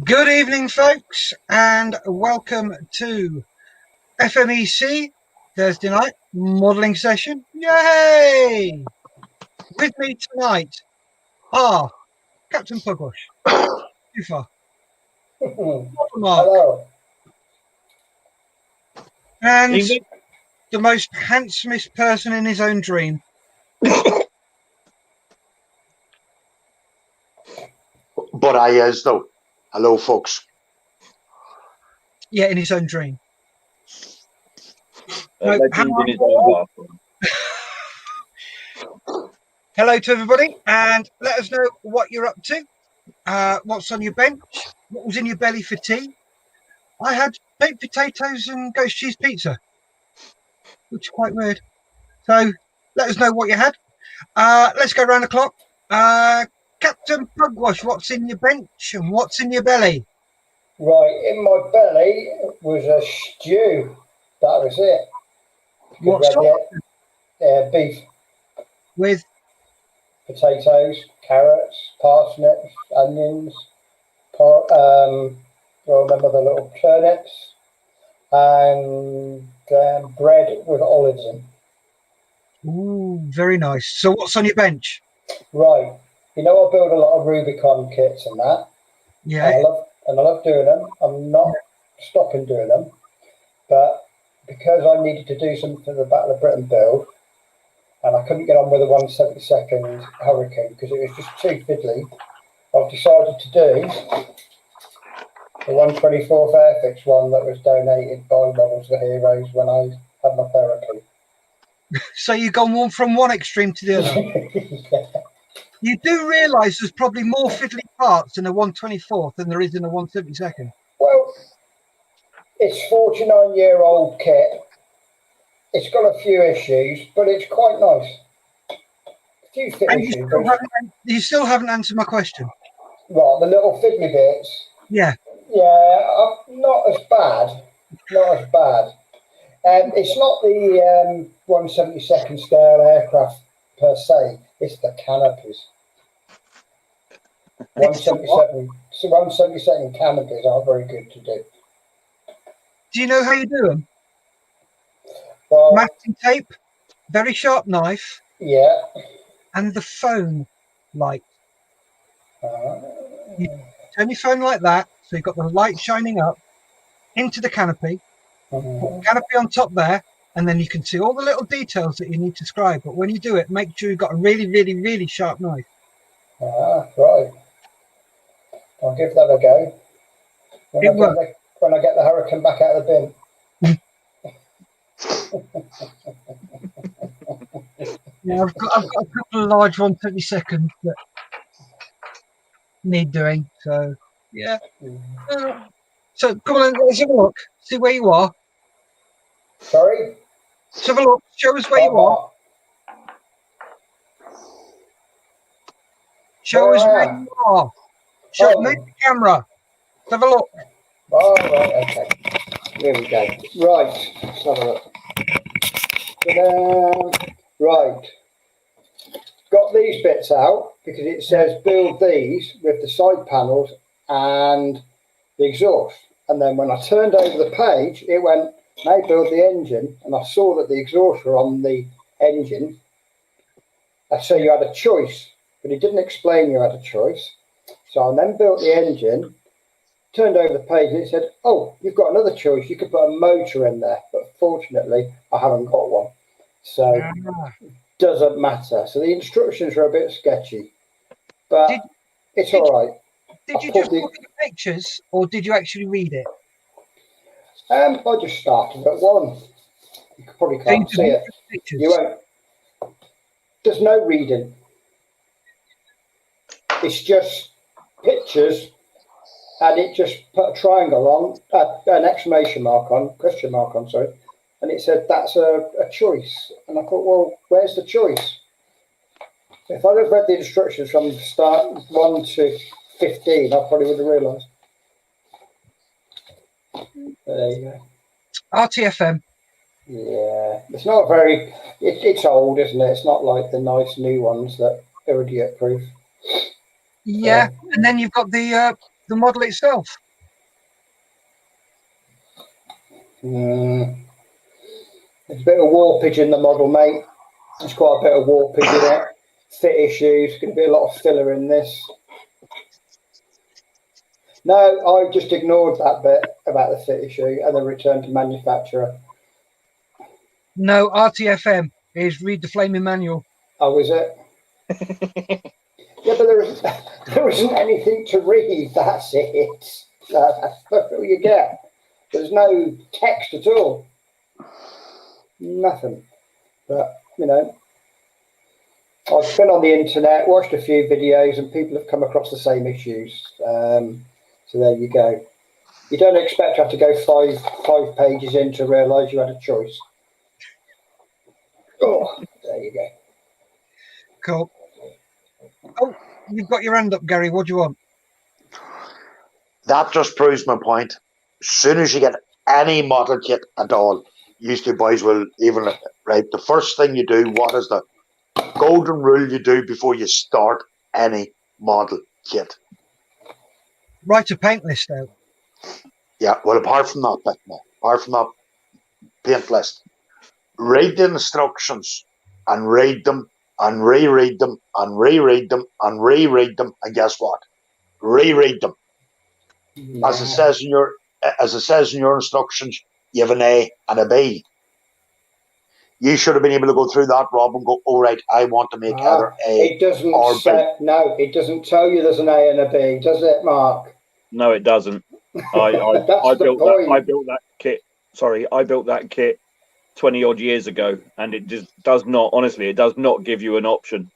Good evening, folks, and welcome to FMEC Thursday night modelling session. Yay! With me tonight are Captain Pugwash, Ufa, Mark, Hello. and the most handsomest person in his own dream. But I is though. Hello, folks. Yeah, in his own dream. In his own bathroom. Hello to everybody, and let us know what you're up to. What's on your bench? What was in your belly for tea? I had baked potatoes and ghost cheese pizza, which is quite weird. So let us know what you had. Let's go around the clock. Captain Pugwash, what's in your bench and what's in your belly? Right, in my belly was a stew. That was it. What sort? Beef, With potatoes, carrots, parsnips, onions. I remember the little turnips, and bread with olives in. ooh, very nice. So what's on your bench? Right, you know I build a lot of Rubicon kits and that. Yeah. And I love doing them. I'm not stopping doing them, but because I needed to do something for the Battle of Britain build, and I couldn't get on with the 172nd Hurricane because it was just too fiddly, I've decided to do the 124th Airfix one that was donated by Models for Heroes when I had my therapy. So you've gone from one extreme to the other. Yeah. You do realise there's probably more fiddly parts in a 124th than there is in a 172nd. Well, it's 49-year-old kit. It's got a few issues, but it's quite nice. A few fit And issues. you still haven't answered my question. Right, the little fiddly bits. Yeah. Yeah, not as bad. Not as bad. It's not the 172nd scale aircraft per se. It's the canopies. 172nd canopies are very good to do. Do you know how you do them? Well, Masking tape, very sharp knife, yeah. and the phone light. You turn your phone like that, so you've got the light shining up into the canopy, put the canopy on top there, and then you can see all the little details that you need to scribe. But when you do it, make sure you've got a really, really, really sharp knife. Right. I'll give that a go. When I get the Hurricane back out of the bin. Yeah, I've got a couple of large 172nd that need doing. So yeah. So come on, let's have a look. See where you are. Sorry? Let's have a look. Show us where you are. Show us where you are. Show me the camera. Let's have a look. Oh, right, okay. There we go. Right, let's have a look. Ta-da. Right. Got these bits out because it says build these with the side panels and the exhaust. And then when I turned over the page, it went, now build the engine. And I saw that the exhaust were on the engine. So you had a choice, but it didn't explain you had a choice. So I then built the engine, turned over the page, and it said, oh, you've got another choice. You could put a motor in there. But fortunately, I haven't got one. So doesn't matter. So the instructions are a bit sketchy, but it's all right. Did you just look at the pictures, or did you actually read it? I just started at one. You probably can't see it. You won't. There's no reading. It's just pictures, and it just put a triangle on, an exclamation mark on, question mark on, sorry, and it said that's a choice. And I thought, well, where's the choice? If I'd have read the instructions from start 1 to 15, I probably would have realised. There you go. RTFM. Yeah, it's not very. It's old, isn't it? It's not like the nice new ones that are idiot proof. Yeah, and then you've got the model itself. There's a bit of warpage in the model, mate. There's quite a bit of warpage in it. Fit issues. Going to be a lot of filler in this. No, I just ignored that bit about the fit issue and then returned to manufacturer. No, RTFM is read the flaming manual. Oh, is it? Yeah, but there isn't anything to read. That's it. That's all you get. There's no text at all. Nothing. But, you know, I've been on the internet, watched a few videos, and people have come across the same issues. So there you go. You don't expect to have to go five pages in to realise you had a choice. Oh, there you go. Cool. Oh, you've got your hand up, Gary. What do you want? That just proves my point. As soon as you get any model kit at all, you two boys will even, right, the first thing you do, what is the golden rule you do before you start any model kit? Write a paint list out. Yeah, well, apart from that bit, no, apart from that paint list, read the instructions and read them and reread them and reread them and reread them, and guess what? Reread them. Yeah. As it says in your instructions, you have an A and a B. You should have been able to go through that, Rob, and go, all right, I want to make either A it doesn't or say, B. no, it doesn't tell you there's an A and a B, does it, Mark? No, it doesn't. I built that kit. Sorry, I built that kit 20 odd years ago, and it just does not. Honestly, it does not give you an option.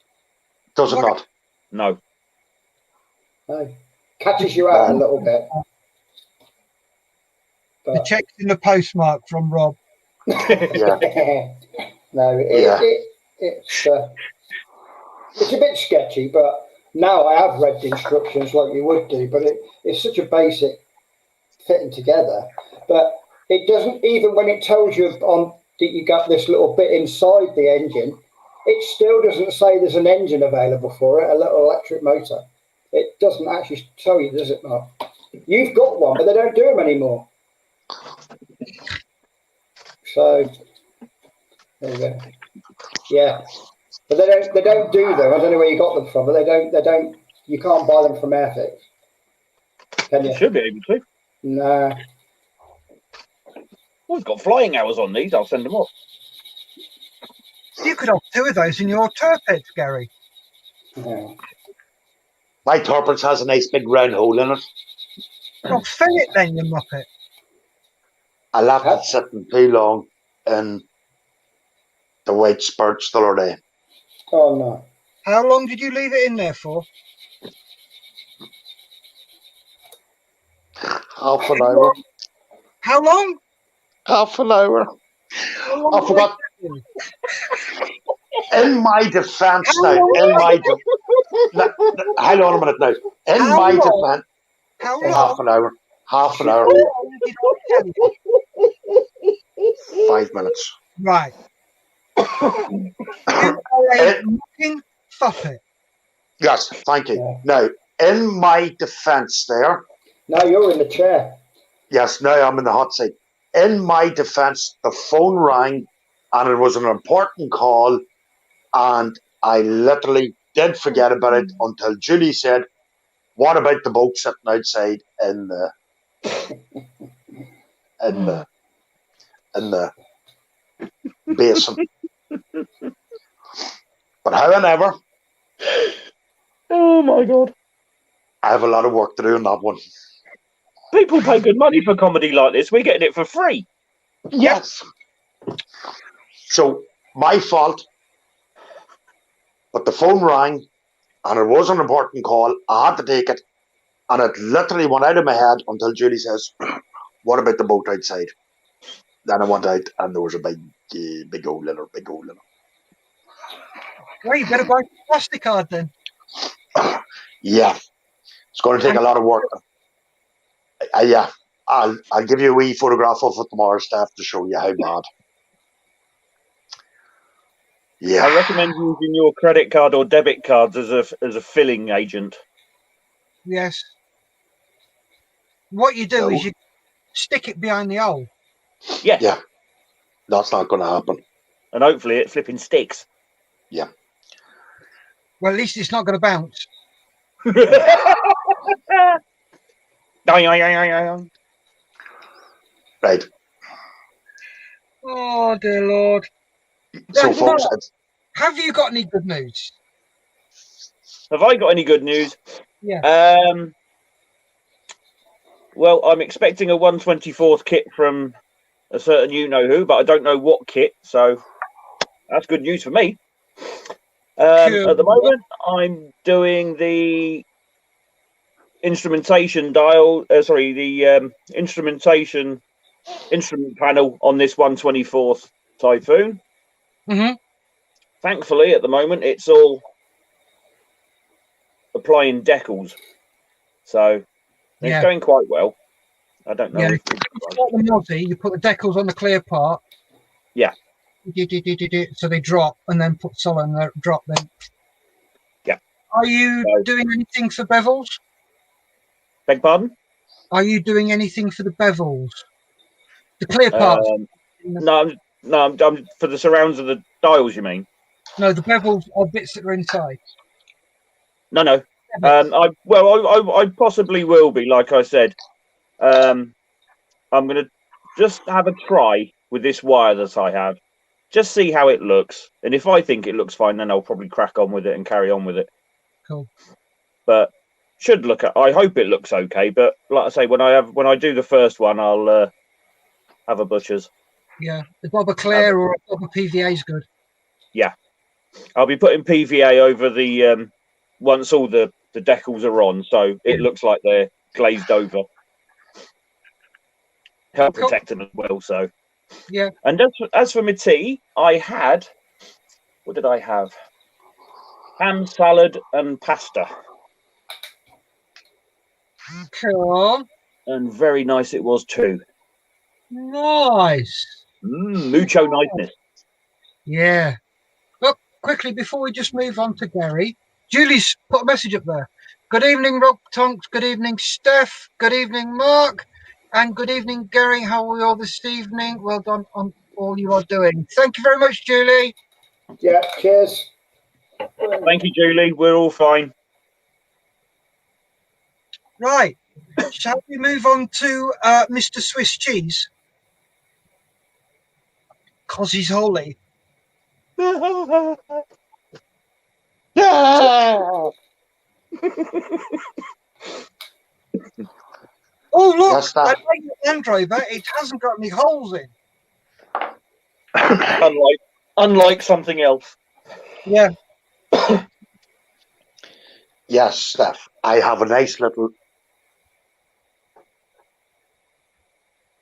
Does it not? No. No. Catches you out a little bit. The check's in the postmark from Rob. Yeah. No, it's a bit sketchy, but now I have read the instructions like you would do, but it's such a basic fitting together. But it doesn't, even when it tells you on that you got this little bit inside the engine, it still doesn't say there's an engine available for it, a little electric motor. It doesn't actually tell you, does it, Mark? You've got one, but they don't do them anymore. So there you go. Yeah, but they don't do them. I don't know where you got them from, but they don't. You can't buy them from Airfix. Can you? You should be able to. Nah. Well, we've got flying hours on these. I'll send them off. You could have 2 of those in your turpet, Gary. Yeah. My turbines has a nice big round hole in it. Well, fill it then, you muppet. I left it sitting too long in the white spurts the other day. Oh no. How long did you leave it in there for? Half an hour. How long? Half an hour. I forgot. In my defence now, hang on a minute now. In my defence, How long? half an hour. Half an hour. How long did I tell you? 5 minutes. Right. You are a mucking fuppet. Yes, thank you. Yeah. Now, in my defence there, No, you're in the chair. yes, now I'm in the hot seat. In my defence, the phone rang and it was an important call, and I literally did forget about it until Julie said, "What about the boat sitting outside in the basin?" But however, Oh my God! I have a lot of work to do on that one. People pay good money for comedy like this. We're getting it for free. Yes. So my fault. But the phone rang, and it was an important call. I had to take it, and it literally went out of my head until Julie says, "What about the boat outside?" Then I went out, and there was a big hole in it, big hole in it. Well, you better buy a plastic card then. Yeah. It's going to take a lot of work. Yeah, I'll give you a wee photograph of it tomorrow, Steph, to show you how bad. Yeah. I recommend using your credit card or debit cards as a filling agent. Yes. What you do is you stick it behind the hole. Yeah. Yeah. That's not going to happen. And hopefully it flipping sticks. Yeah. Well, at least it's not going to bounce. Right. Oh, dear Lord. So, folks, have you got any good news? Have I got any good news? Yeah. Well, I'm expecting a 1/24th kit from a certain you-know-who, but I don't know what kit, so that's good news for me. Cool. At the moment, I'm doing the instrumentation dial, instrument panel on this 1/24th Typhoon. Mm-hmm. Thankfully, at the moment, it's all applying decals, so it's going quite well. I don't know. Yeah, you put the decals on the clear part. Yeah. So they drop, and then put solid and they drop them. Yeah. Are you doing anything for bevels? Beg pardon? Are you doing anything for the bevels? The clear parts? No, I'm for the surrounds of the dials, you mean? No, the bevels are bits that are inside. No. I possibly will be, like I said. I'm going to just have a try with this wire that I have. Just see how it looks. And if I think it looks fine, then I'll probably crack on with it and carry on with it. Cool. But I hope it looks okay. But like I say, when I do the first one, I'll have a butcher's. Yeah, the Bobber Clear or a Bobber PVA is good. Yeah, I'll be putting PVA over the once all the decals are on, so it looks like they're glazed over. Help protect them as well. So yeah. And as for my tea, I had, what did I have? Ham salad and pasta. Cool. And very nice it was too. Nice. Mucho niceness. Yeah. Look, quickly, before we just move on to Gary, Julie's put a message up there. Good evening, Rob Tonks. Good evening, Steph. Good evening, Mark. And good evening, Gary. How are we all this evening? Well done on all you are doing. Thank you very much, Julie. Yeah, cheers. Thank you, Julie. We're all fine. Right. Shall we move on to Mr. Swiss Cheese? Because he's holy. Yeah. Oh, look, Yes, I like the Land Rover. It hasn't got any holes in. unlike something else. Yeah. Yes, Steph. I have a nice little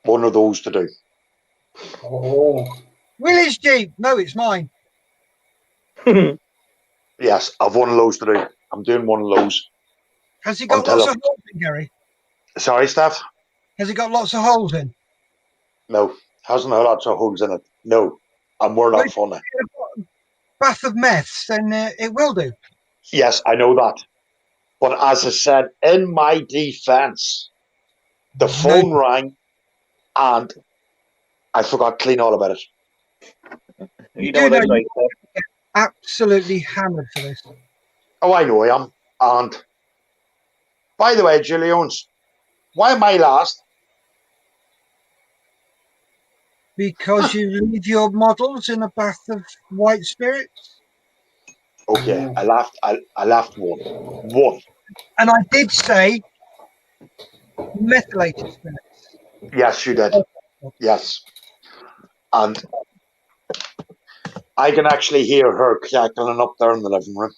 one of those to do. Oh. Willie's Jeep. No, it's mine. Yes, I've one of those to do. I'm doing one of those. Has he got lots of holes in, Gary? Sorry, Steph? Has he got lots of holes in? No, hasn't got lots of holes in it. No, and we're not funny. Bath of meths, then it will do. Yes, I know that. But as I said, in my defense, the phone rang and I forgot clean all about it. You know what they say, Steph? Absolutely hammered for this. Oh, I know I am. And by the way, Julie Owens, why am I last? Because you leave your models in a bath of white spirits. Okay, I laughed one. And I did say methylated spirits. Yes, you did. Yes. And I can actually hear her cackling up there in the living room.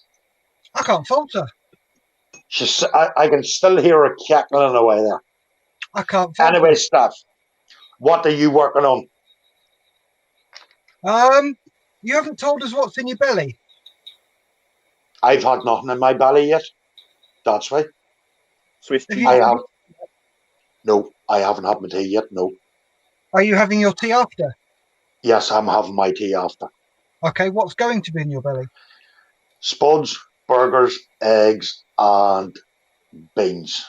I can't fault her. I can still hear her cackling away there. I can't fault Anyway, her. Steph, what are you working on? You haven't told us what's in your belly. I've had nothing in my belly yet. That's right. Swiss Have cheese. you- I have. No, I haven't had my tea yet. No. Are you having your tea after? Yes, I'm having my tea after. Okay, what's going to be in your belly? Spuds, burgers, eggs, and beans.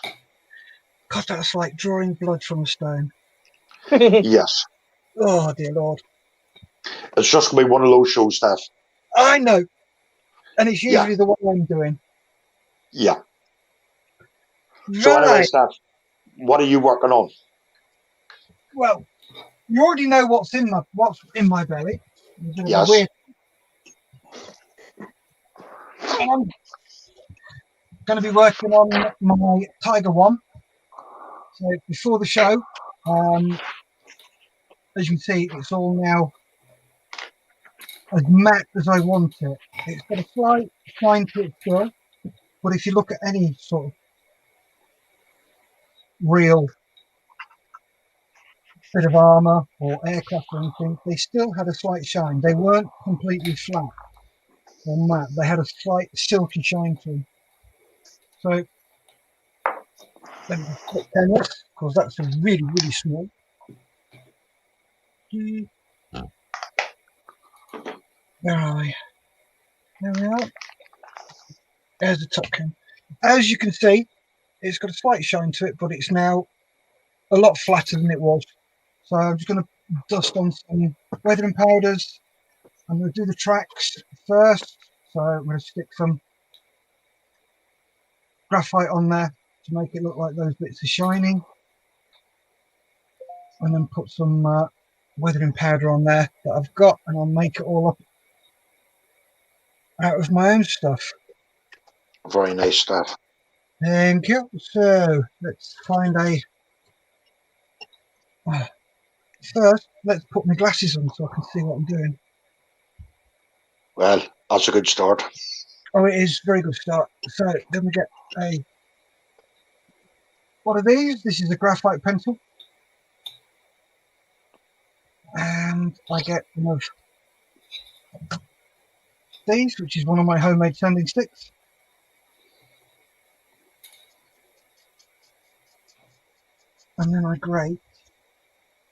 God, that's like drawing blood from a stone. Yes. Oh, dear Lord. It's just going to be one of those shows, Steph. I know. And it's Yeah. usually the one I'm doing. Yeah. So anyway, Right. Steph, what are you working on? Well, you already know what's in my belly. It's a bit of a Yes. weird. I'm going to be working on my Tiger One. So before the show, as you can see, it's all now as matte as I want it. It's got a slight shine to it still, but if you look at any sort of real bit of armour or aircraft or anything, they still had a slight shine. They weren't completely flat or matte. They had a slight silky shine to them. So let me just put tennis, because that's a really, really small. Where are we? There we are. There's the top can. As you can see, it's got a slight shine to it, but it's now a lot flatter than it was. So I'm just going to dust on some weathering powders. I'm going to do the tracks first. So I'm going to stick some graphite on there to make it look like those bits are shining. And then put some weathering powder on there that I've got, and I'll make it all up out of my own stuff. Very nice, Steph. Thank you. So let's find a... First, let's put my glasses on so I can see what I'm doing. Well, that's a good start. Oh, it is a very good start. So then we get a... What are these? This is a graphite pencil. And I get one of these, which is one of my homemade sanding sticks. And then I grate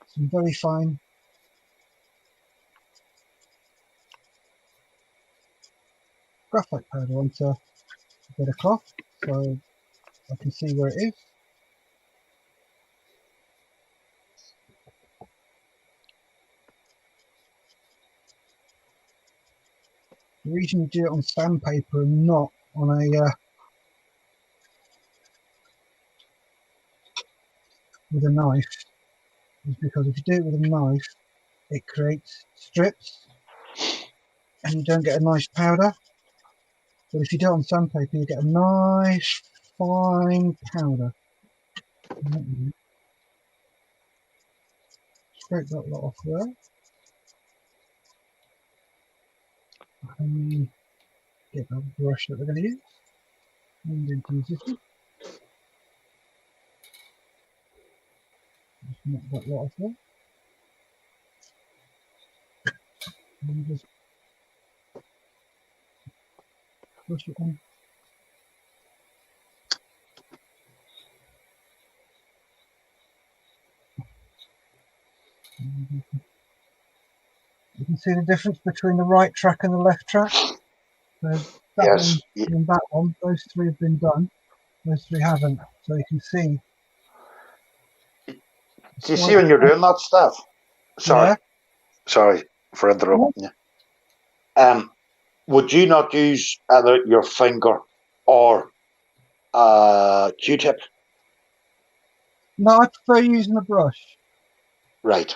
some very fine graphite powder onto a bit of cloth so I can see where it is. The reason you do it on sandpaper and not on a with a knife is because if you do it with a knife, it creates strips and you don't get a nice powder. But if you do it on sandpaper, you get a nice fine powder. Scrape that lot off there. And get that brush that we're going to use. And into use this one. Just knock that lot off there. And just push it on. You can see the difference between the right track and the left track. So that Yes. one and that one, those three have been done. Those three haven't. So you can see. Do you see when you're doing that, Steph? Sorry. Yeah. Sorry for interrupting you. Would you not use either your finger or a Q-tip? No, I prefer using a brush. Right.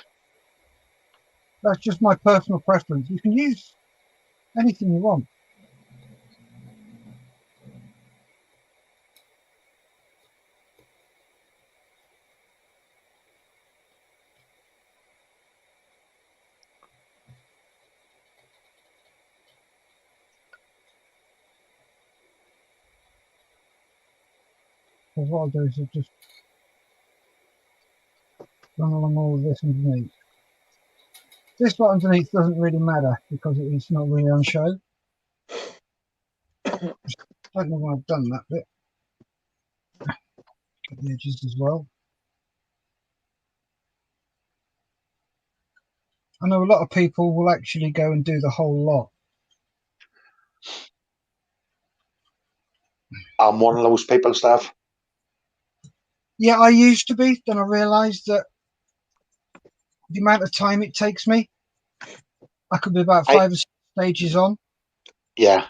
That's just my personal preference. You can use anything you want. Because what I'll do is I'll just run along all of this underneath. This bit underneath doesn't really matter because it's not really on show. I don't know why I've done that bit. the edges as well. I know a lot of people will actually go and do the whole lot. I'm one of those people, Steph. Yeah, I used to be. Then I realised that the amount of time it takes me, I could be about 5 or 6 stages on. Yeah.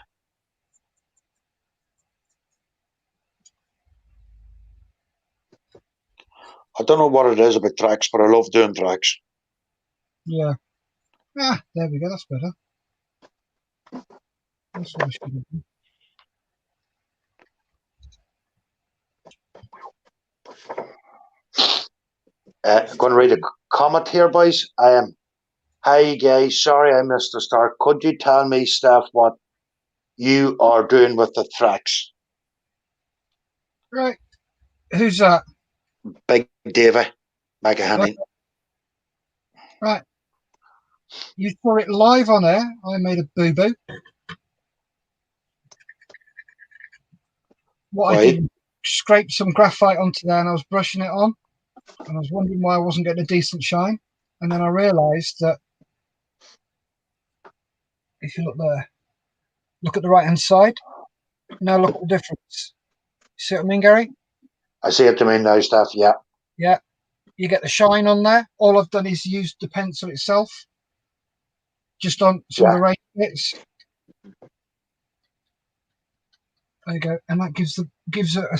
I don't know what it is about tracks, but I love doing tracks. Yeah. Ah, there we go. That's better. That's what I should have done. Going to read a comment here, boys. Hi, guys. Sorry I missed the start. Could you tell me, Steph, what you are doing with the tracks? Right. Who's that? Big Davey McAhaney. Right. You saw it live on air. I made a boo-boo. What I Right. did, scrape some graphite onto there and I was brushing it on. And I was wondering why I wasn't getting a decent shine. And then I realised that if you look there, look at the right-hand side. Now look at the difference. See what I mean, Gary? I see what you mean now, Steph. Yeah. Yeah. You get the shine on there. All I've done is use the pencil itself, just on some of the raised bits. There you go, and that gives it a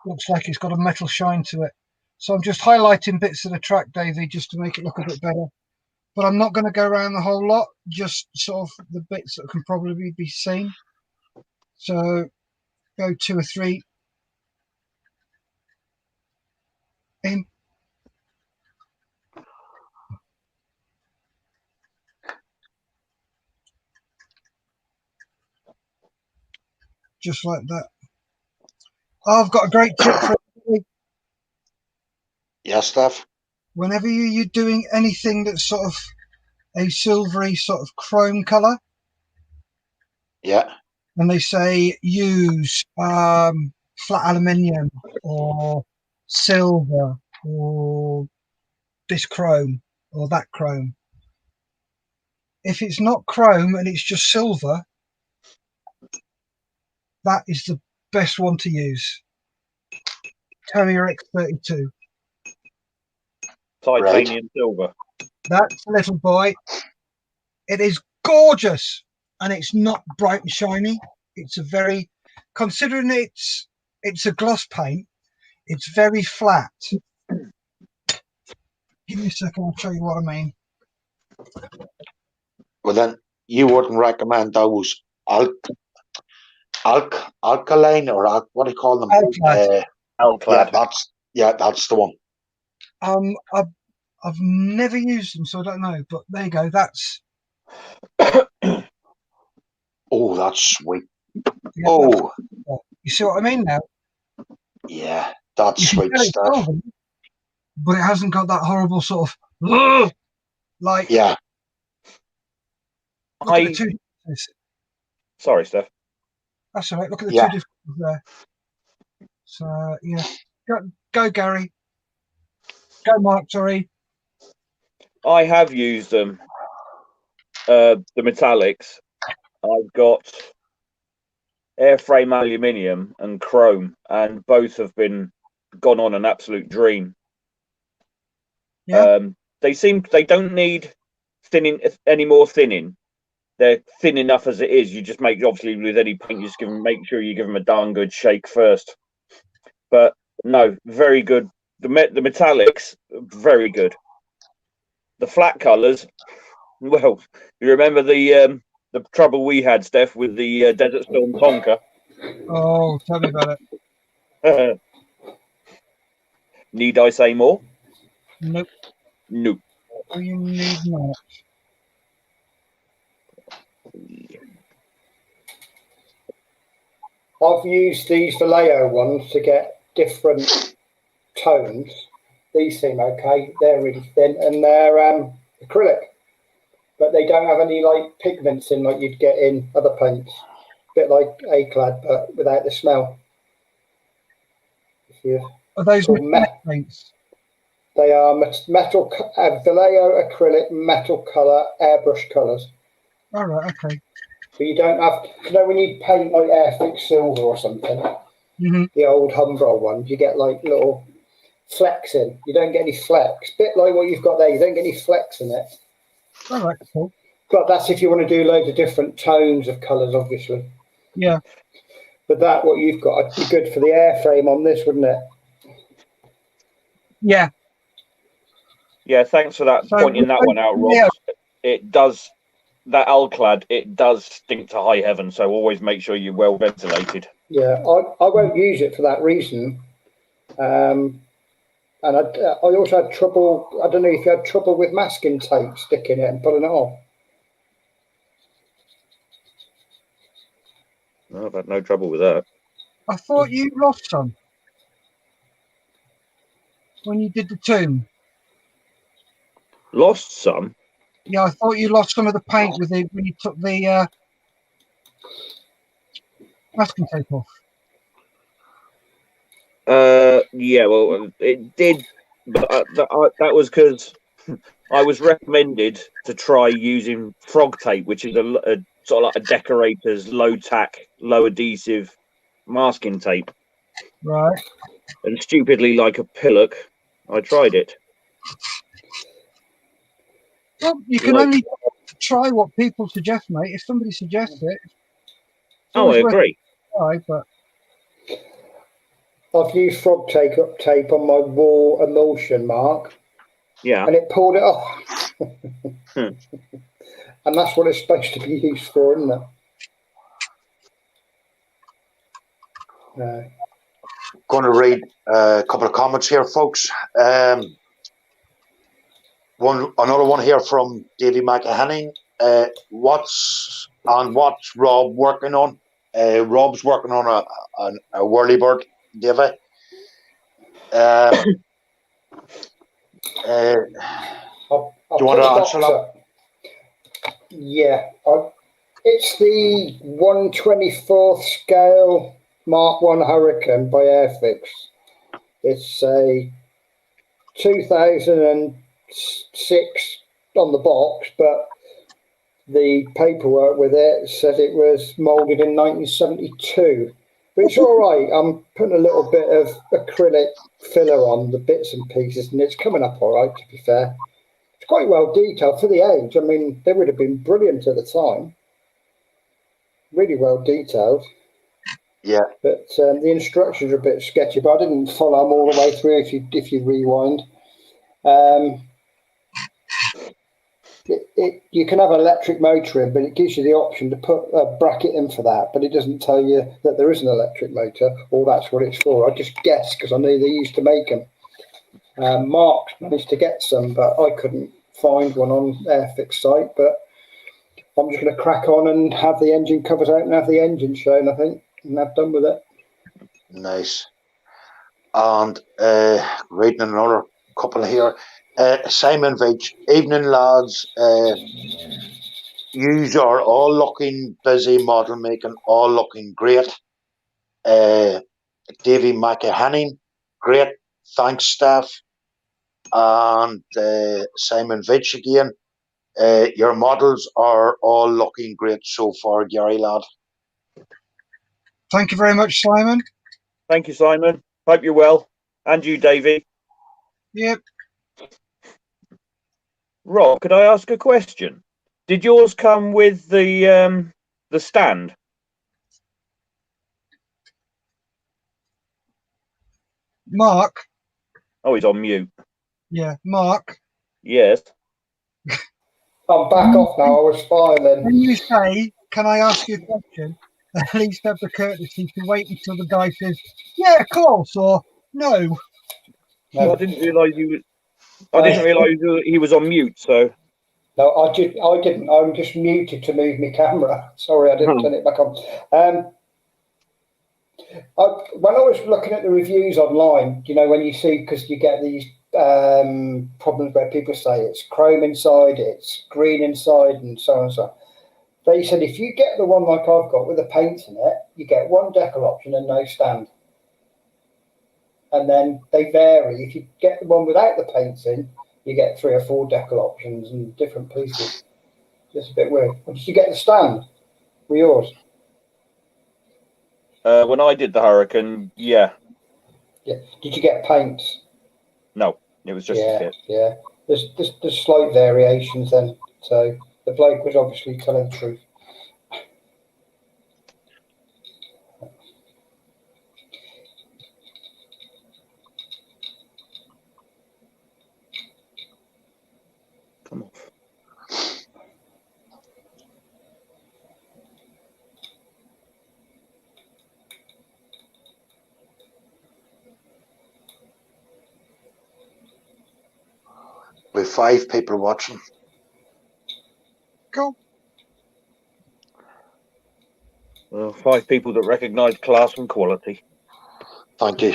looks like it's got a metal shine to it. So I'm just highlighting bits of the track, Davey, just to make it look a bit better. But I'm not going to go around the whole lot, just sort of the bits that can probably be seen. So go 2 or 3 in. Just like that. Oh, I've got a great tip for everybody. Yes, Steph. Whenever you're doing anything that's sort of a silvery sort of chrome colour, Yeah. and they say use flat aluminium or silver or this chrome or that chrome. If it's not chrome and it's just silver, that is the best one to use. Merrier X32. Titanium silver. That's a little boy. It is gorgeous, and it's not bright and shiny. It's a very, considering it's a gloss paint, it's very flat. Give me a second, I'll show you what I mean. Well, then you wouldn't recommend those alkaline or what do you call them? Alclad. Alclad. That's the one. I've never used them, so I don't know. But there you go. That's Oh, that's sweet. yeah, Oh, you see what I mean now? yeah, that's You can sweet tell it's stuff. silver, but it hasn't got that horrible sort of like. Yeah. Look at the two differences. Sorry, Steph. That's all right. Look at the Yeah. two differences there. So yeah, go Gary. Go Mark. Sorry. I have used them. The metallics. I've got airframe aluminium and chrome, and both have gone on an absolute dream. Yeah. They don't need thinning any more thinning. They're thin enough as it is. You just make, obviously with any paint, you just make sure you give them a darn good shake first. But no, very good. The metallics, very good. The flat colours, well, you remember the trouble we had, Steph, with the Desert Storm Tonka. Oh, tell me about it. Need I say more? Nope. No. You need not. I've used these Vallejo ones to get different tones. These seem okay. They're really thin and they're acrylic, but they don't have any like pigments in like you'd get in other paints. A bit like A-clad, but without the smell. Are those Called metallic paints? They are metal, Vallejo acrylic metal colour airbrush colours. All right, okay. But you don't have, when you paint like Airfix silver or something, the old Humbrol ones, you get like little flecks in. You don't get any flecks. Bit like what you've got there, you don't get any flecks in it. All right, cool. But that's if you want to do loads of different tones of colours, obviously. Yeah. But that, what you've got, would be good for the airframe on this, wouldn't it? Yeah. Yeah, thanks for that, So pointing that one out, Rob. yeah. It does, that Alclad, it does stink to high heaven, so always make sure you're well ventilated. Yeah, I won't use it for that reason. And I also had trouble, I don't know if you had trouble with masking tape sticking it and pulling it off. No, I've had no trouble with that. I thought you lost some when you did the tomb. Lost some? Yeah, I thought you lost some of the paint with the when you took the masking tape off. Yeah, well, it did, but that was because I was recommended to try using frog tape, which is a sort of like a decorator's low tack, low adhesive masking tape. Right. And stupidly, like a pillock, I tried it. Well, you can only try what people suggest, mate. If somebody suggests it, Oh, I agree. Try, but I've used frog tape on my wall emulsion, Mark. Yeah. And it pulled it off. And that's what it's supposed to be used for, isn't it? No. Going to read a couple of comments here, folks. Another one here from Davy McAhanning. What's Rob working on? Rob's working on a whirlybird, Davy. Do you want to answer that? Yeah, it's the 1/24th scale Mark 1 Hurricane by Airfix. It's a 2006 on the box, but the paperwork with it says it was moulded in 1972. But it's all right. I'm putting a little bit of acrylic filler on the bits and pieces, and it's coming up all right, to be fair. It's quite well detailed for the age. I mean, they would have been brilliant at the time. Really well detailed. Yeah. But the instructions are a bit sketchy, but I didn't follow them all the way through if you rewind. You can have an electric motor in, but it gives you the option to put a bracket in for that, but it doesn't tell you that there is an electric motor or that's what it's for. I just guessed because I knew they used to make them. Mark managed to get some, but I couldn't find one on Airfix site. But I'm just going to crack on and have the engine covers out and have the engine shown, I think, and have done with it. Nice. And reading another couple here. Simon Veitch, evening lads. You are all looking busy, model making, all looking great. Davy McAhanning, great. Thanks, staff. And Simon Veitch again. Your models are all looking great so far, Gary lad. Thank you very much, Simon. Thank you, Simon. Hope you're well. And you, Davy. Yep. Rob, could I ask a question? Did yours come with the stand? Mark. Oh, he's on mute. Yeah, Mark. Yes. I'm back off now. I was filing. When you say, "Can I ask you a question?" at least have the courtesy to wait until the guy says, "Yeah, of course," or "No." I didn't realise he was. I didn't realise he was on mute. So. No, I didn't. I'm just muted to move my camera. Sorry, I didn't turn it back on. When I was looking at the reviews online, when you see, because you get these problems where people say it's chrome inside, it's green inside, and so on and so on. They said if you get the one like I've got with the paint in it, you get one decal option and no stand. and then they vary. If you get the one without the paints in, you get 3 or 4 decal options and different pieces. Just a bit weird. Did you get the stand for yours? When I did the Hurricane, yeah. Yeah. Did you get paints? No, it was just a kit. Yeah. There's slight variations then. So the bloke was obviously telling the truth. Come off. With 5 people watching. Cool. Well, 5 people that recognise class and quality. Thank you.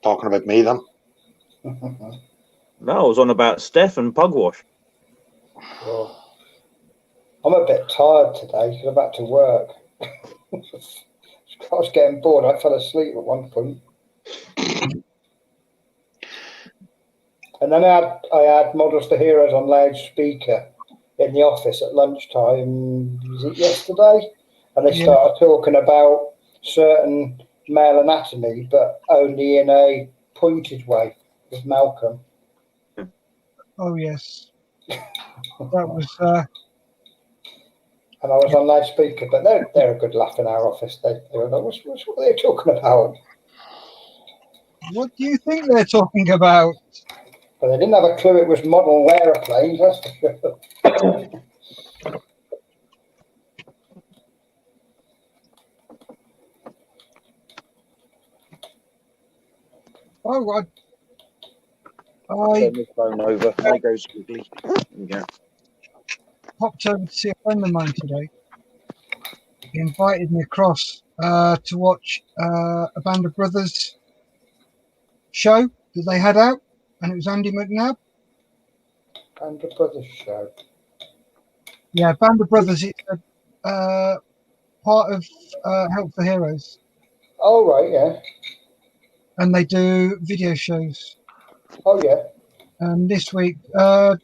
Talking about me then. No, I was on about Steph and Pugwash. Well, I'm a bit tired today because I'm back to work. I was getting bored. I fell asleep at one point. And then I had Models for Heroes on loudspeaker in the office at lunchtime. Was it yesterday? And they started talking about certain male anatomy, but only in a pointed way with Malcolm. Oh, yes. That was... And I was on loudspeaker, but they're a good laugh in our office. They were like, what are they talking about? What do you think they're talking about? But they didn't have a clue it was model aeroplanes, that's for sure. Oh, Turn this phone over. I go squiggly. There we go. popped over to see a friend of mine today. He invited me across to watch a Band of Brothers show that they had out, and it was Andy McNabb. Band of Brothers show. Yeah, Band of Brothers. It's a part of Help for Heroes, Oh, right, yeah. and they do video shows. Oh, yeah. And this week, a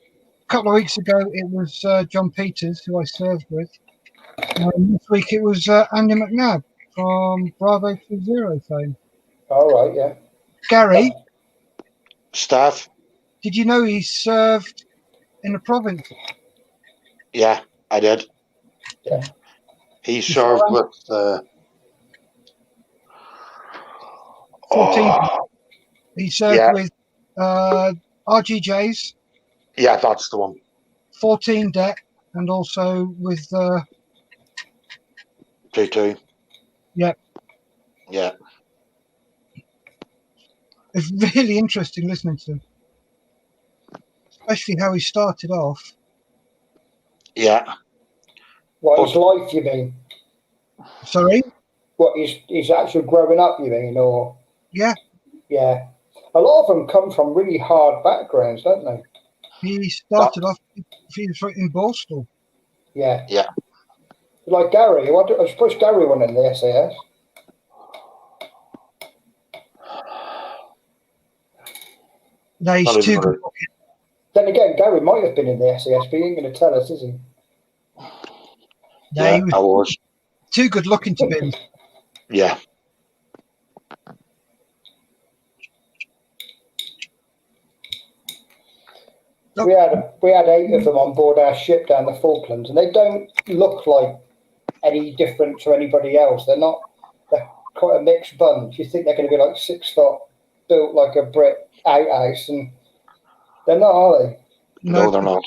couple of weeks ago, it was John Peters, who I served with. This week it was Andy McNabb from Bravo 20 fame. Oh, right, yeah. Gary, Staff? did you know he served in the province? Yeah, I did. Yeah. He served with 14. He served with RGJs, yeah, that's the one. 14 deck, and also with 2-2. yeah. Yeah. It's really interesting listening to him, especially how he started off. Yeah. What, his life, you mean? Sorry? What, his actual growing up, you mean, or? Yeah. Yeah. A lot of them come from really hard backgrounds, don't they? He started off in Borstal. Yeah. Yeah. Like Gary, I suppose Gary went in the SAS. No, he's Not too even good. Then again, Gary might have been in the SAS, but he ain't going to tell us, is he? No, Yeah, he was I was. too good looking to be. Yeah. We had 8 of them on board our ship down the Falklands, and they don't look like any different to anybody else. They're quite a mixed bunch. You think they're going to be like 6 foot, built like a brick outhouse, and they're not, are they? No, they're not.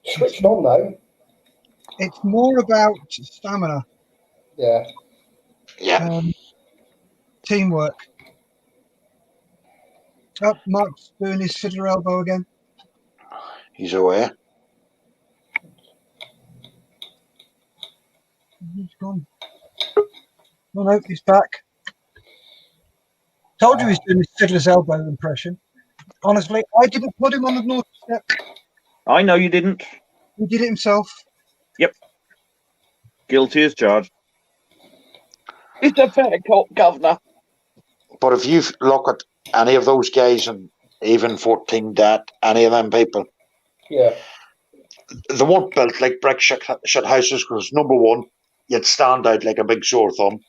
Switched on though. It's more about stamina. Yeah. Yeah. Teamwork. Oh, Mark's doing his fiddler elbow again. He's away. He's gone. Oh no, he's back. Told you he's doing his fiddler's elbow impression. Honestly, I didn't put him on the naughty step. I know you didn't. He did it himself. Yep. Guilty as charged. It's a fair cop, Governor. But if you look at any of those guys, and even 14 Dat, any of them people, Yeah. they weren't built like brick shit houses because, number one, you'd stand out like a big sore thumb.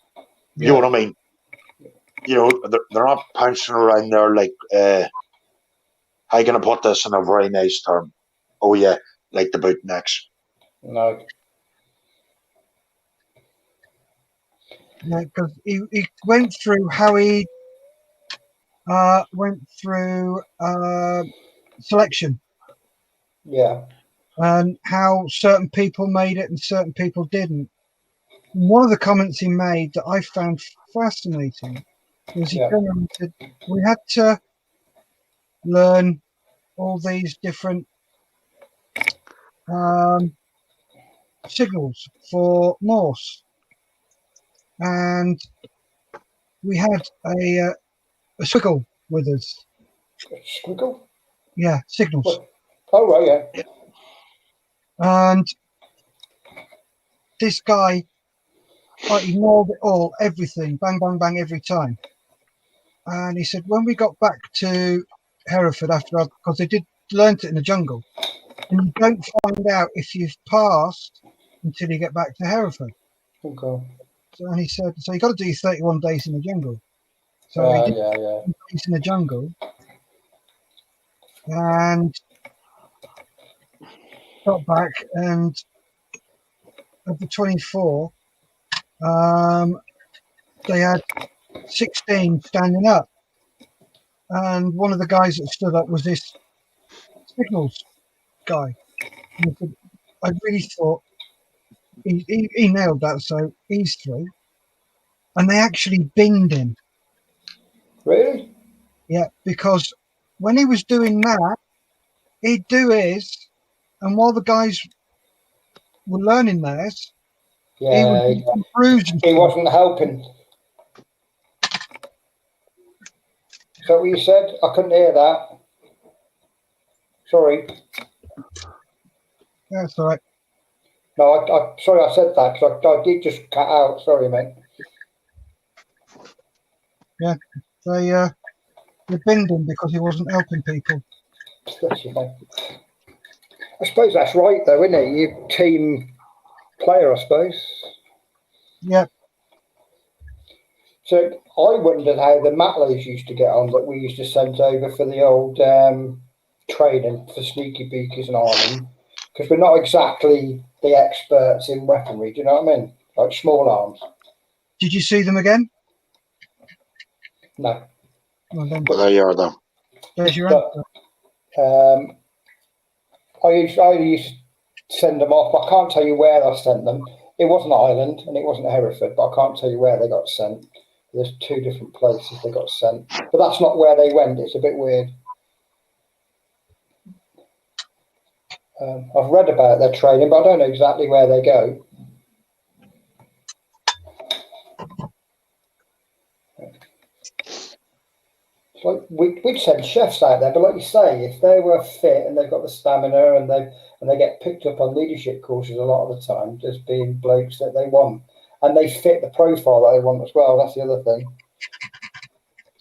You know what I mean? You know, they're not pouncing around there like, how can I put this in a very nice term? Oh, yeah, like the bootnecks. No. Yeah, because he went through how he went through selection Yeah. and how certain people made it and certain people didn't. One of the comments he made that I found fascinating was he Yeah. turned around and said, we had to learn all these different signals for Morse, and we had a squiggle with us. Squiggle? Yeah, signals. What? Oh, right, yeah. And this guy, like, he nailed it all, everything, bang, bang, bang, every time. And he said, when we got back to Hereford because they did learnt it in the jungle, and you don't find out if you've passed until you get back to Hereford. Okay. So, and he said, so you got to do 31 days in the jungle. So he did Yeah. 31 days in the jungle, and got back, and of the 24, they had 16 standing up, and one of the guys that stood up was this signals guy. And I really thought he nailed that, so he's through. And they actually binged him. Really? Yeah, because when he was doing that, he'd do his, and while the guys were learning theirs, he Yeah. was bruised and He stuff. wasn't helping. Is that what you said? I couldn't hear that. Sorry. Yeah, that's all right. No, I sorry I said that because I did just cut out. Sorry, mate. Yeah, they binged him because he wasn't helping people. I suppose that's right, though, isn't it? You team player, I suppose. Yeah. So I wondered how the Matlows used to get on that we used to send over for the old training for sneaky beakers in Ireland, because we're not exactly the experts in weaponry. Do you know what I mean? Like small arms. Did you see them again? No. Well, then, But there you are, though. there's your But answer. I used to send them off. I can't tell you where I sent them. It wasn't Ireland and it wasn't Hereford, but I can't tell you where they got sent. There's 2 different places they got sent, but that's not where they went. It's a bit weird. I've read about their training, but I don't know exactly where they go. It's like we'd send chefs out there, but like you say, if they were fit and they've got the stamina and they get picked up on leadership courses a lot of the time, just being blokes that they want, and they fit the profile that they want as well. That's the other thing.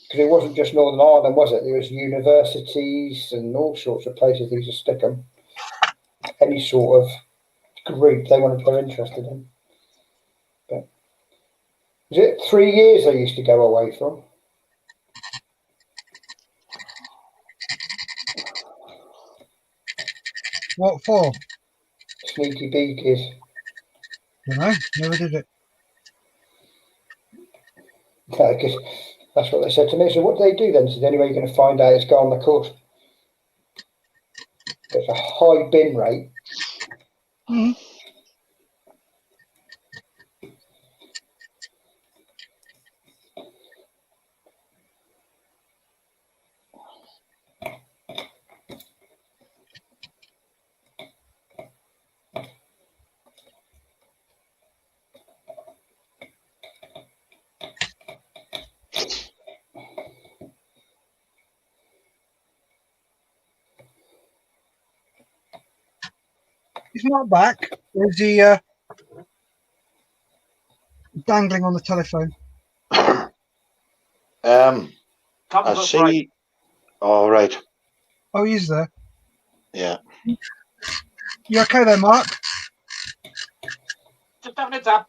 Because it wasn't just Northern Ireland, was it? There was universities and all sorts of places they used to stick them. Any sort of group they're interested in. But was it 3 years they used to go away from? What for? Sneaky beakies. Don't know. Never did it. No, because that's what they said to me. So what do they do then? So the only way you're going to find out is go on the course. There's a high bin rate. Mm-hmm. He's not back. Is he dangling on the telephone? I see. All right. Oh, he's there. Yeah. You okay there, Mark? Just having a tap.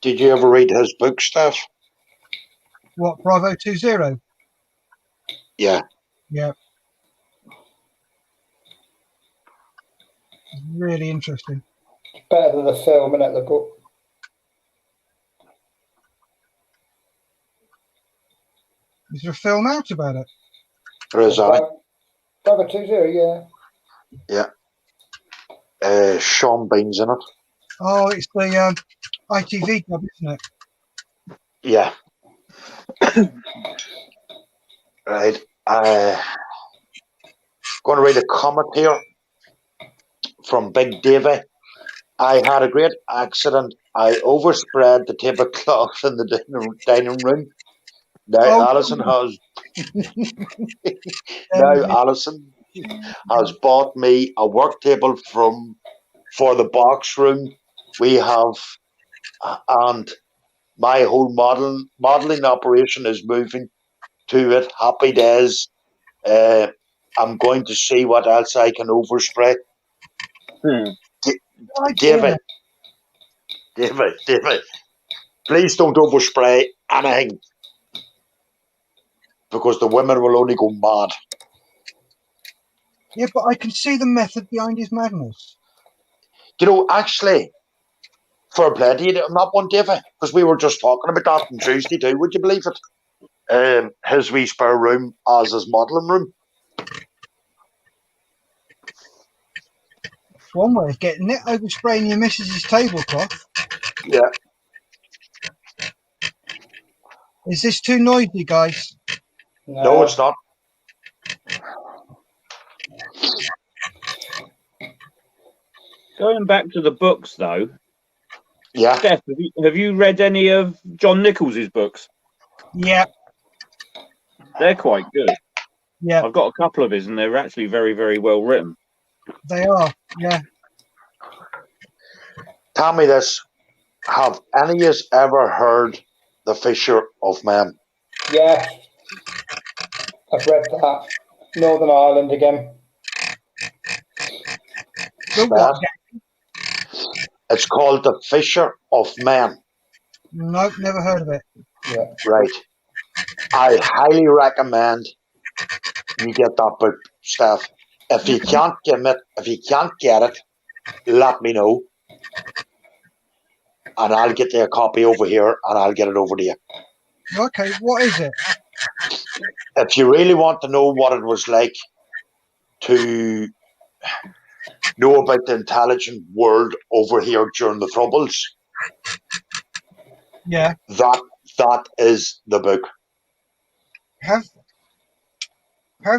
Did you ever read his book, Steph? What, Bravo 20? Yeah. Yeah. Really interesting. Better than the film, isn't it, the book? Is there a film out about it? There is, Bravo 20, yeah. Yeah. Sean Bean's in it. Oh, it's the ITV club, isn't it? Yeah. Right. Going to read a comment here from Big Davy. I had a great accident. I overspread the tablecloth in the dining room. Now Alison has Alison has bought me a work table for the box room we have, and my whole modeling operation is moving to it. Happy days. I'm going to see what else I can overspray. David, please don't overspray anything, because the women will only go mad. Yeah, but I can see the method behind his madness. You know, actually, fair play to you on that one, David, because we were just talking about that on Tuesday too. Would you believe it? His wee spare room as his modelling room. One way of getting it, overspraying your missus's tablecloth. Yeah. Is this too noisy, guys? No, it's not. Going back to the books, though. Yeah. Steph, have you read any of John Nichols's books? Yeah. They're quite good. Yeah. I've got a couple of his, and they're actually very, very well written. They are. Yeah. Tell me this. Have any of you ever heard The Fisher of Men? Yeah. I've read that. Northern Ireland again. It's called The Fisher of Men. Nope, never heard of it. Yeah. Right. I highly recommend you get that book, Steph. If you can't get it, let me know, and I'll get you a copy over here, and I'll get it over to you. Okay, what is it? If you really want to know what it was like to know about the intelligent world over here during the Troubles, yeah, that is the book. Have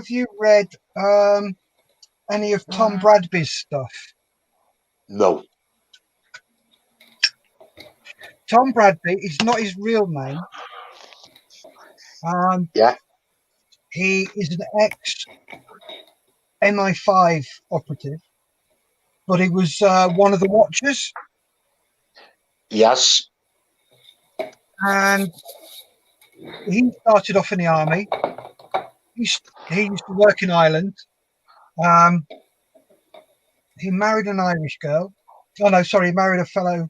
you read any of Tom Bradby's stuff? No. Tom Bradby is not his real name. Yeah. He is an ex MI5 operative, but he was one of the Watchers. Yes. And he started off in the army. He used to work in Ireland. He married an Irish girl. Oh no, sorry, he married a fellow.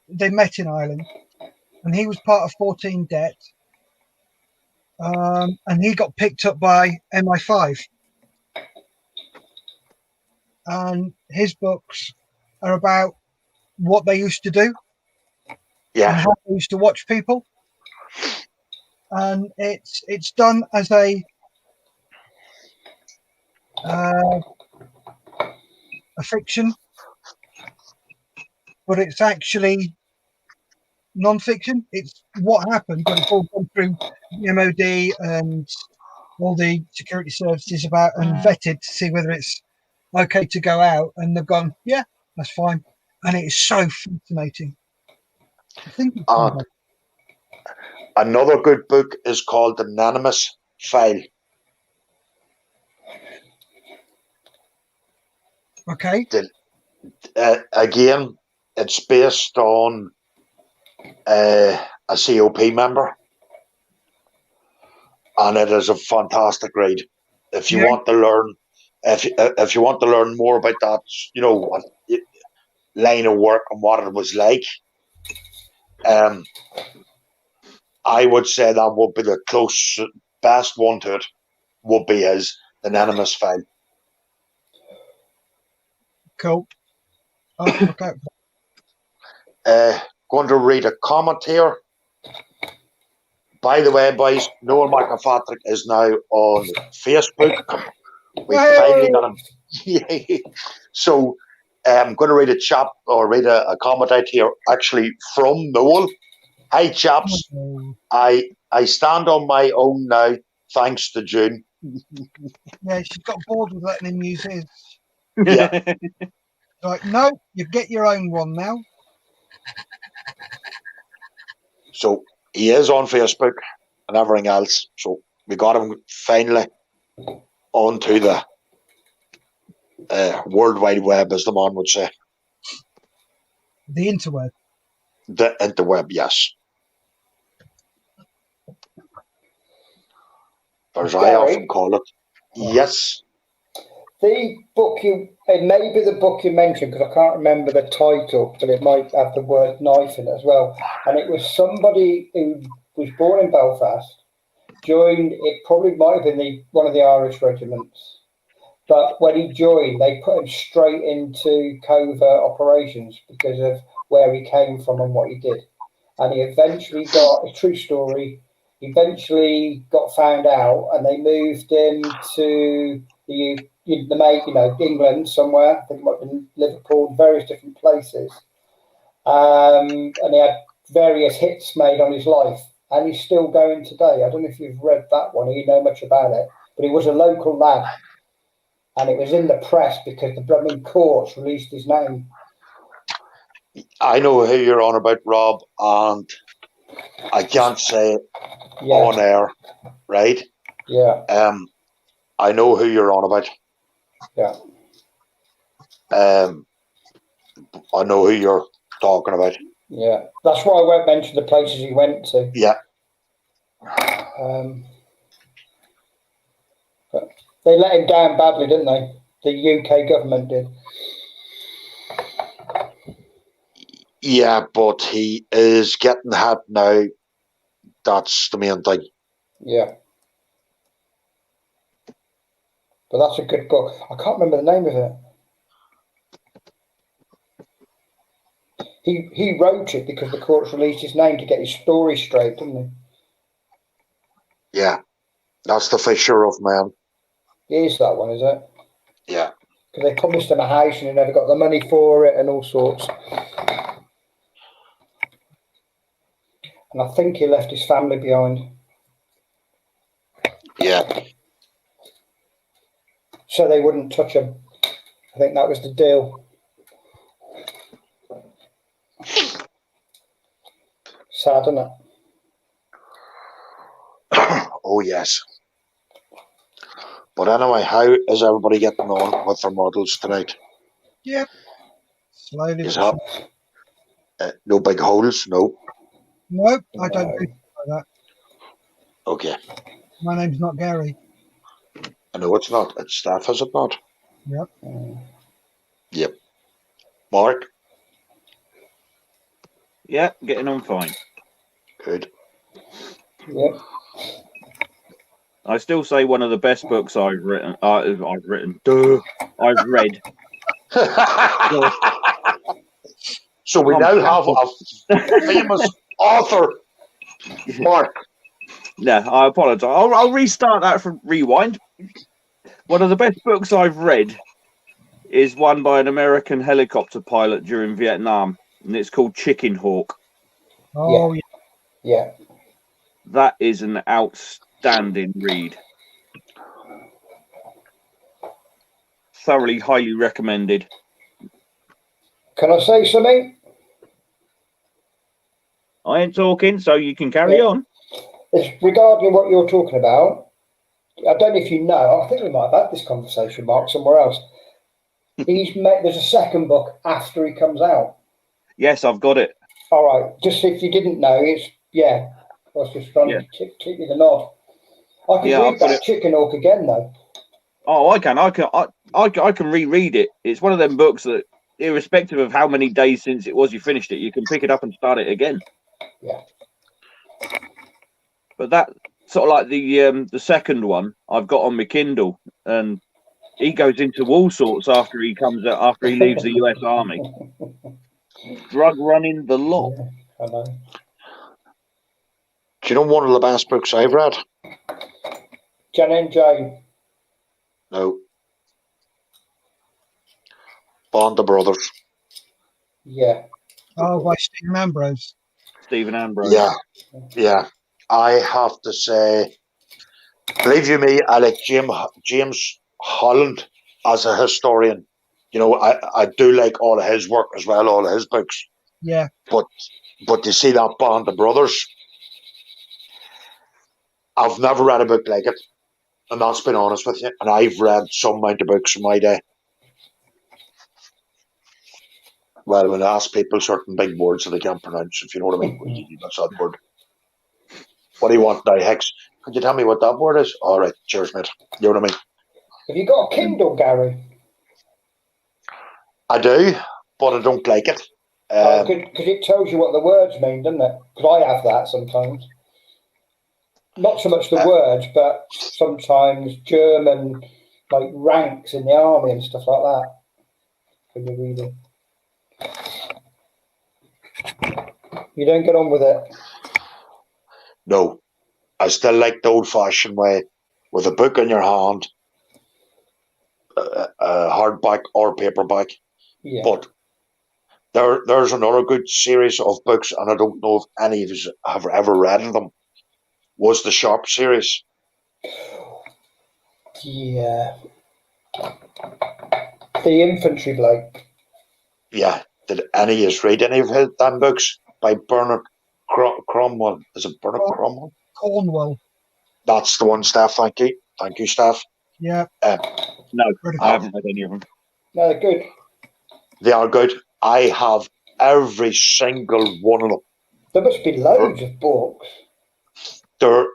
They met in Ireland, and he was part of 14 Det. And he got picked up by MI5. And his books are about what they used to do. Yeah. And how they used to watch people. And it's done as a fiction, but it's actually non-fiction. It's what happened, but it's all gone through the MOD and all the security services about and vetted to see whether it's okay to go out, and they've gone, yeah, that's fine. And it is so fascinating. I think it's And another good book is called The Anonymous File. okay. Again, it's based on a COP member, and it is a fantastic read. If you want to learn, if you want to learn more about that, what line of work and what it was like, I would say that would be the best one to it. Would be his Anonymous File. Cool. Okay. Going to read a comment here. By the way, boys, Noel McAfatrick is now on Facebook. We finally got him. So I'm going to read a comment out here, actually from Noel. Hi, chaps. I stand on my own now, thanks to June. Yeah, she got bored with letting him use his. Yeah. Like, no, you get your own one now. So he is on Facebook and everything else. So we got him finally onto the World Wide Web, as the man would say. The interweb. The interweb, yes. As I often call it. Yes. The book it may be the book you mentioned, because I can't remember the title, but it might have the word knife in it as well. And it was somebody who was born in Belfast, joined, it probably might have been one of the Irish regiments. But when he joined, they put him straight into covert operations because of where he came from and what he did. And he eventually got, a true story, eventually got found out, and they moved him to England somewhere. I think it might have been Liverpool, various different places. And he had various hits made on his life, and he's still going today. I don't know if you've read that one or you know much about it, but he was a local lad, and it was in the press because the blooming courts released his name. I know who you're on about, Rob, and I can't say it on air, right? Yeah. I know who you're on about. Yeah. I know who you're talking about. Yeah. That's why I won't mention the places he went to. Yeah. But they let him down badly, didn't they? The UK government did. Yeah, but he is getting help now. That's the main thing. Yeah. But that's a good book. I can't remember the name of it. He wrote it because the courts released his name to get his story straight, didn't he? Yeah. That's the Fisher of Man. It is that one, is it? Yeah. Because they promised him a house and he never got the money for it and all sorts. And I think he left his family behind. Yeah. So they wouldn't touch him. I think that was the deal. Sad, isn't it? Oh, yes. But anyway, how is everybody getting on with their models tonight? Yeah. Slowly. No big holes? No. Nope, I don't do like that. Okay. My name's not Gary. I know it's not. It's Steph, is it not? Yep. Yep. Mark? Yeah, getting on fine. Good. Yep. I still say one of the best books I've written. I've read. So we now have a famous author, Mark. Yeah, I apologise. I'll restart that from rewind. One of the best books I've read is one by an American helicopter pilot during Vietnam, and it's called Chicken Hawk. Oh, yeah. Yeah. That is an outstanding read. Thoroughly, highly recommended. Can I say something? I ain't talking, so you can carry Yeah. on. It's regarding what you're talking about. I don't know if you know. I think we might have had this conversation, Mark, somewhere else. There's a second book after he comes out. Yes, I've got it. All right. Just if you didn't know, I was just trying to keep you the nod. I could read that Chicken Hawk again though. Oh, I can reread it. It's one of them books that, irrespective of how many days since it was you finished it, you can pick it up and start it again. Yeah. But that sort of like the second one I've got on my Kindle, and he goes into all sorts after he leaves the US Army. Drug running the lot. Yeah, I know. Do you know one of the best books I've read? Jen and Jane. No. Band of Brothers. Yeah. Oh, by Stephen Ambrose. Stephen Ambrose. Yeah. I have to say, believe you me, I like James Holland as a historian. You know, I do like all of his work as well, all of his books. Yeah. But you see that Band of Brothers, I've never read a book like it. And that's been honest with you. And I've read some amount of books in my day. Well, when I ask people certain big words that they can't pronounce, if you know what I mean, that's that word. What do you want now, Hicks? Could you tell me what that word is? All right, cheers, mate. You know what I mean? Have you got a Kindle, Gary? I do, but I don't like it. Because it tells you what the words mean, doesn't it? Because I have that sometimes. Not so much the words, but sometimes German, like ranks in the army and stuff like that. When you're reading, you don't get on with it. No, I still like the old-fashioned way, with a book in your hand, hardback or paperback. Yeah. But there's another good series of books, and I don't know if any of you have ever read them. Was the Sharp series? Yeah. The infantry bloke. Yeah. Did any of you read any of his damn books by Bernard Cromwell? Is it Bernard Cromwell? Cornwell. That's the one, Steph. Thank you, Steph. Yeah. No, I haven't read any of them. No, they're good. They are good. I have every single one of them. There must be loads of books. There,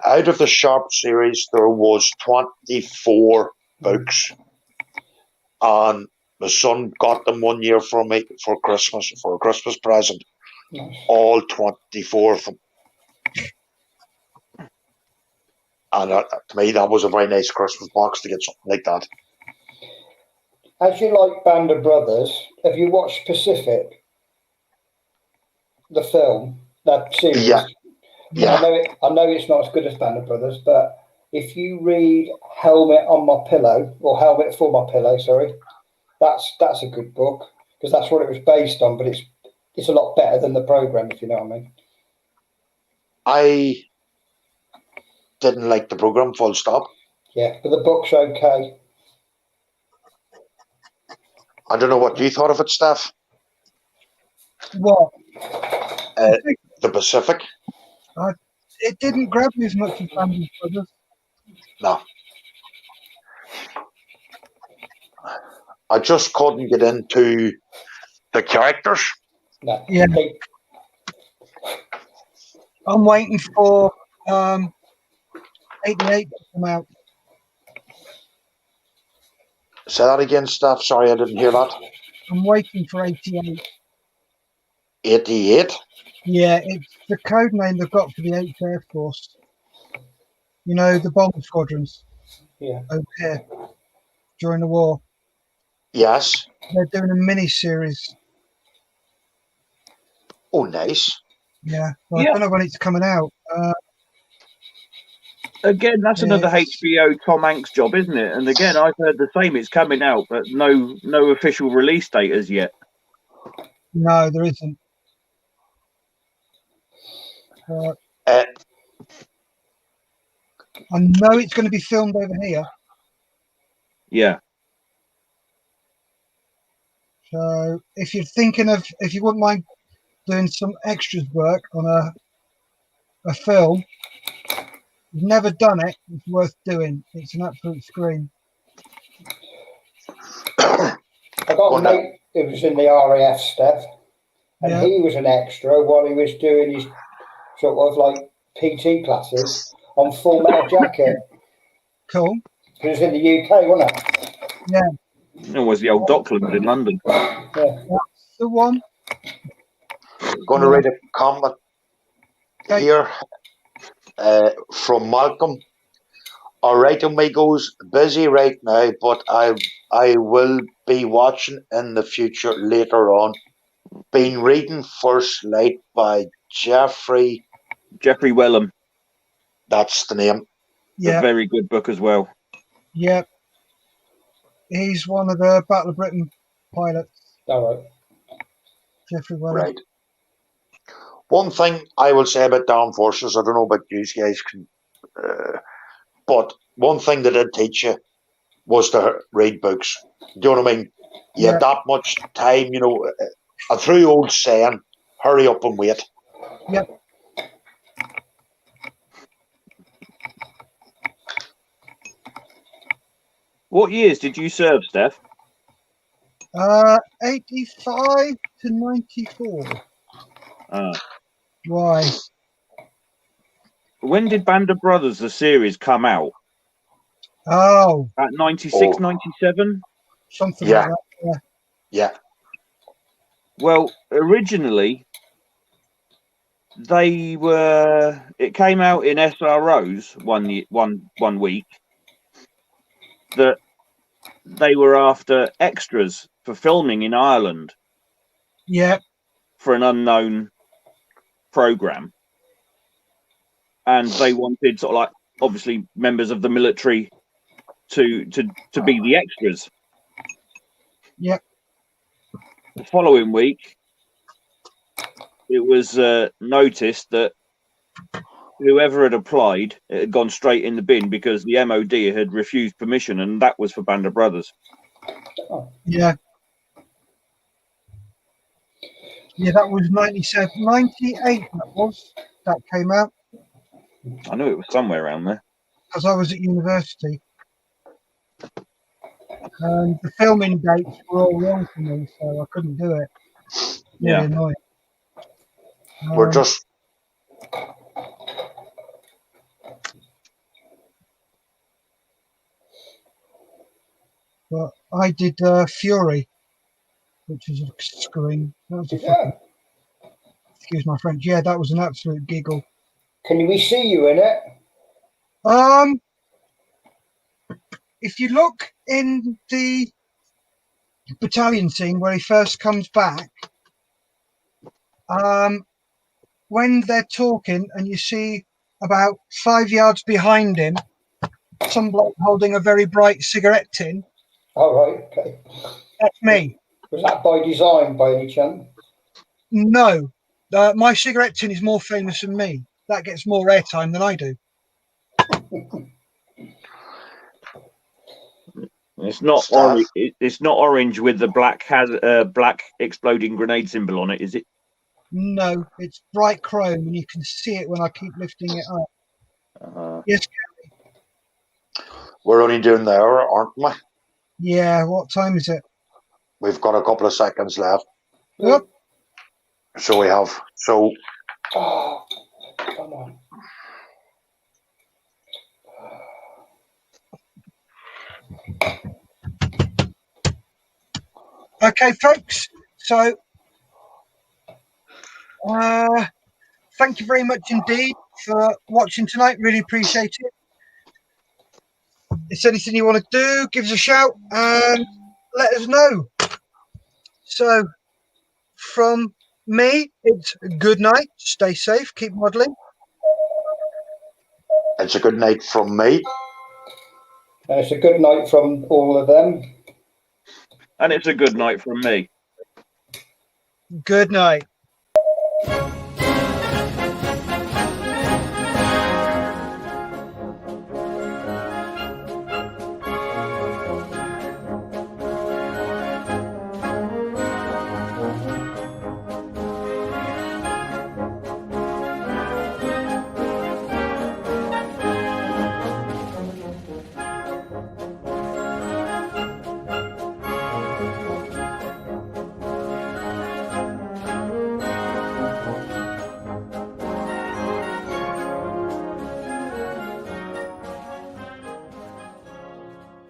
out of the Sharp series, there was 24 books, and my son got them one year for me for Christmas, for a Christmas present. Nice. All 24 of them. And to me, that was a very nice Christmas box to get something like that. As you like Band of Brothers, have you watched Pacific? The film, that series? Yeah. I know it's not as good as Band of Brothers, but if you read Helmet on My Pillow, or Helmet for My Pillow, sorry, that's a good book, because that's what it was based on, but it's a lot better than the program, if you know what I mean. I didn't like the program, full stop. Yeah, but the book's okay. I don't know what you thought of it, Steph. What? The Pacific. It didn't grab me as much as Band of Brothers. No. I just couldn't get into the characters. No. Yeah. I'm waiting for 88 to come out. Say that again, Steph. Sorry, I didn't hear that. I'm waiting for 88. 88? Yeah, it's the code name they've got for the 8th Air Force. You know, the bomb squadrons. Yeah. Over here during the war. Yes. They're doing a mini-series. Oh, nice. Yeah. Well, I don't know when it's coming out. Again, that's another HBO Tom Hanks job, isn't it? And again, I've heard the same. It's coming out, but no official release date as yet. No, there isn't. I know it's going to be filmed over here. Yeah. So if you're thinking of, if you wouldn't mind doing some extras work on a film. He's never done it. It's worth doing. It's an absolute scream. I got a mate who was in the RAF stuff, and Yeah. he was an extra while he was doing his sort of like PT classes on Full Metal Jacket. Cool. It was in the UK, wasn't it? Yeah. It was the old Docklands in London. Yeah. That's the one. Going to read a comment Okay. here from Malcolm. All right, amigos, busy right now, but I will be watching in the future later on. Been reading First Light by Jeffrey Wellham. That's the name. Yeah. A very good book as well. Yeah. He's one of the Battle of Britain pilots. All right. Jeffrey Wellham. Right. One thing I will say about the armed forces, I don't know about you guys, but one thing they did teach you was to read books. Do you know what I mean? You had that much time, you know, a true old saying, hurry up and wait. Yep. What years did you serve, Steph? 85 to 94. Why? When did Band of Brothers, the series, come out? Oh. At 96, 97? Something like that. Yeah. Well, originally, it came out in SROs one week that they were after extras for filming in Ireland. Yeah. For an unknown program. And they wanted sort of like, obviously, members of the military to be the extras. Yep. The following week, it was noticed that whoever had applied, it had gone straight in the bin because the MOD had refused permission, and that was for Band of Brothers. Yeah. Yeah, that was 97, 98 that came out. I knew it was somewhere around there. Because I was at university. And the filming dates were all wrong for me, so I couldn't do it. Really annoying. We're just... But I did Fury, which was a scream. That was excuse my French. Yeah, that was an absolute giggle. Can we see you in it? If you look in the battalion scene where he first comes back, when they're talking and you see about 5 yards behind him, some bloke holding a very bright cigarette tin. All right, okay. That's me. Was that by design, by any chance? No. My cigarette tin is more famous than me. That gets more airtime than I do. It's not orange. It's not orange with the black exploding grenade symbol on it, is it? No, it's bright chrome, and you can see it when I keep lifting it up. Yes, we're only doing the hour, aren't we? Yeah. What time is it? We've got a couple of seconds left. Yep. So we have. So. Oh, come on. Okay, folks. So, thank you very much indeed for watching tonight. Really appreciate it. If there's anything you want to do, give us a shout and let us know. So, from me, it's good night. Stay safe. Keep modelling. It's a good night from me. And it's a good night from all of them. And it's a good night from me. Good night.